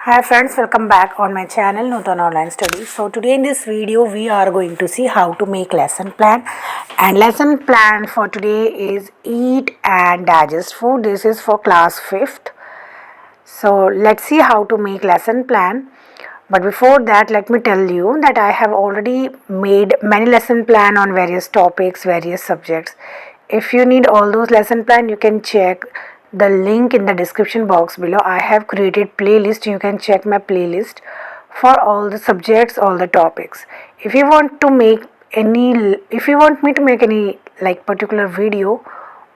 Hi friends, welcome back on my channel Nutan Online Studies. So today in this video we are going to see how to make lesson plan, and lesson plan for today is eat and digest food. This is for class 5th. So let's see how to make lesson plan. But before that, let me tell you that I have already made many lesson plan on various topics, various subjects. If you need all those lesson plan, you can check the link in the description box below. I have created playlist. You can check my playlist for all the subjects, all the topics. If you want to make if you want me to make any like particular video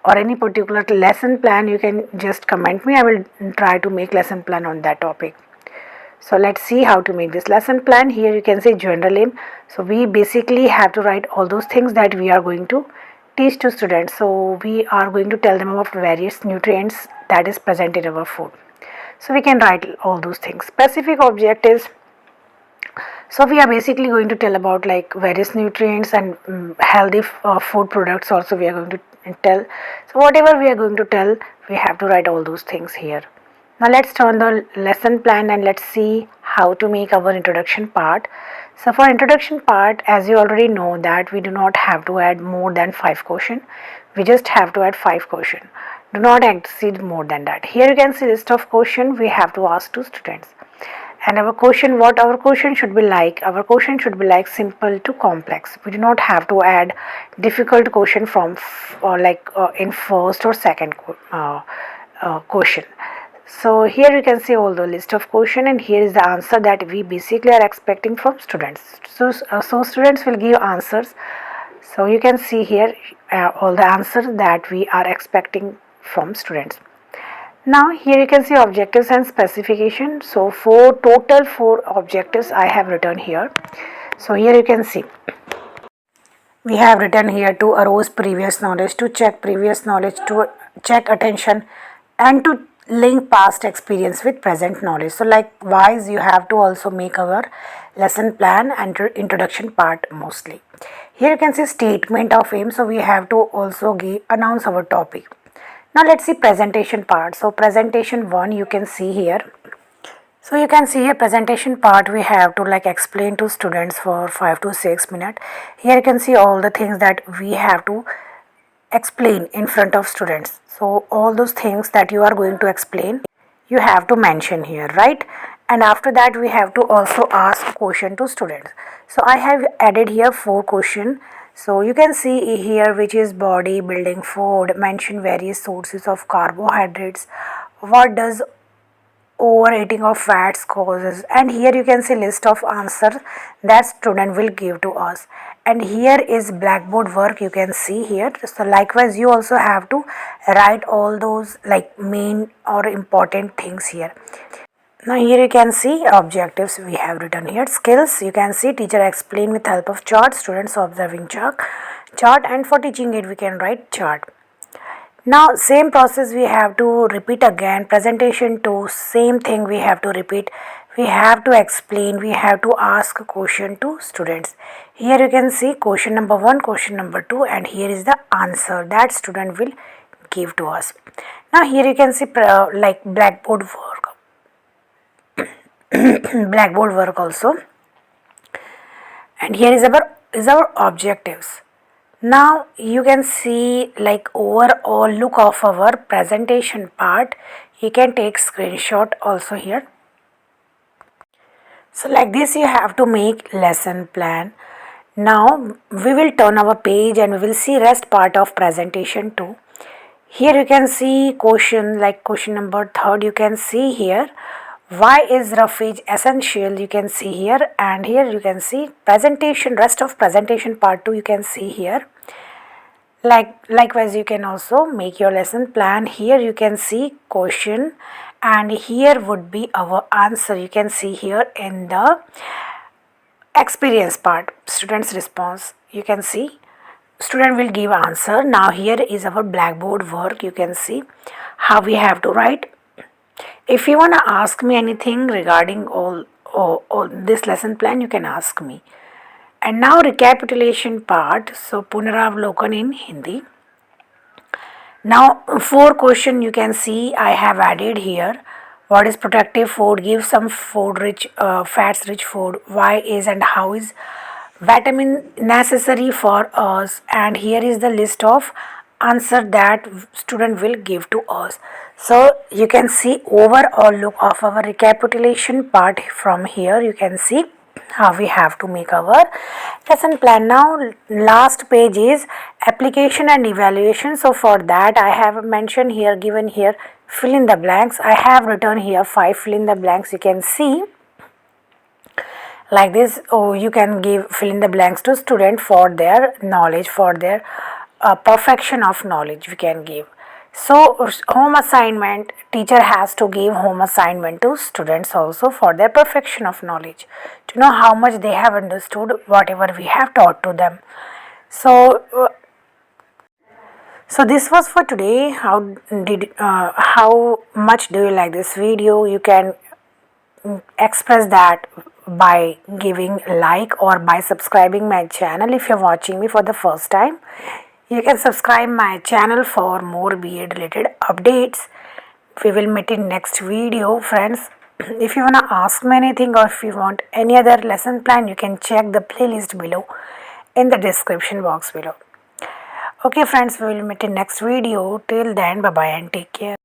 or any particular lesson plan, you can just comment me. I will try to make lesson plan on that topic. So let's see how to make this lesson plan. Here you can say general aim. So we basically have to write all those things that we are going to teach to students. So we are going to tell them about various nutrients that is present in our food. So we can write all those things. Specific objectives. So we are basically going to tell about like various nutrients and healthy food products also we are going to tell. So whatever we are going to tell, we have to write all those things here. Now let's turn the lesson plan and let's see how to make our introduction part. So for introduction part, as you already know that we do not have to add more than 5 questions. We just have to add 5 questions. Do not exceed more than that. Here you can see list of questions we have to ask to students. And our question, what our question should be like? Our question should be like simple to complex. We do not have to add difficult question from in first or second question. So here you can see all the list of question, and here is the answer that we basically are expecting from students. So students will give answers. So you can see here all the answers that we are expecting from students. Now here you can see objectives and specification. So total 4 objectives I have written here. So here you can see we have written here to arouse previous knowledge, to check previous knowledge, to check attention, and to link past experience with present knowledge. So likewise you have to also make our lesson plan and introduction part mostly. Here you can see statement of aim. So we have to also announce our topic. Now let's see presentation part. So presentation 1 you can see here. So you can see here presentation part we have to like explain to students for 5 to 6 minutes. Here you can see all the things that we have to explain in front of students. So all those things that you are going to explain, you have to mention here, right? And after that we have to also ask question to students. So I have added here 4 questions. So you can see here which is body building food, mention various sources of carbohydrates, what does overeating of fats causes, and here you can see list of answers that student will give to us. And here is blackboard work you can see here. So likewise you also have to write all those like main or important things here. Now here you can see objectives we have written here. Skills, you can see teacher explain with help of chart, students observing chart, and for teaching it we can write chart. Now same process we have to repeat again. Presentation 2, same thing we have to repeat. We have to explain, we have to ask a question to students. Here you can see question number 1, question number 2, and here is the answer that student will give to us. Now here you can see like blackboard work. Blackboard work also, and here is our objectives. Now you can see like overall look of our presentation part. You can take screenshot also here. So like this you have to make lesson plan. Now we will turn our page and we will see rest part of presentation too. Here you can see question like question number 3 you can see here. Why is roughage essential? You can see here, and here you can see presentation, rest of presentation part 2 you can see here. Likewise you can also make your lesson plan. Here you can see question, and here would be our answer. You can see here in the experience part, students response. You can see student will give answer. Now here is our blackboard work. You can see how we have to write. If you want to ask me anything regarding all this lesson plan, you can ask me. And now recapitulation part. So Punaravlokan in Hindi. Now 4 question you can see I have added here. What is protective food? Give some food rich, fats rich food. Why is and how is vitamin necessary for us? And here is the list of answer that student will give to us. So you can see overall look of our recapitulation part from here. You can see how we have to make our lesson plan. Now last page is application and evaluation. So for that I have mentioned here, given here, fill in the blanks. I have written here 5 fill in the blanks. You can see like this. Oh, you can give fill in the blanks to student for their knowledge, for their perfection of knowledge we can give. So home assignment, teacher has to give home assignment to students also for their perfection of knowledge, to know how much they have understood whatever we have taught to them. So this was for today. How much do you like this video? You can express that by giving like or by subscribing my channel. If you're watching me for the first time, you can subscribe my channel for more B.ed related updates. We will meet in next video, friends. If you wanna ask me anything or if you want any other lesson plan, you can check the playlist below in the description box below. Okay friends, we will meet in next video. Till then, bye bye and take care.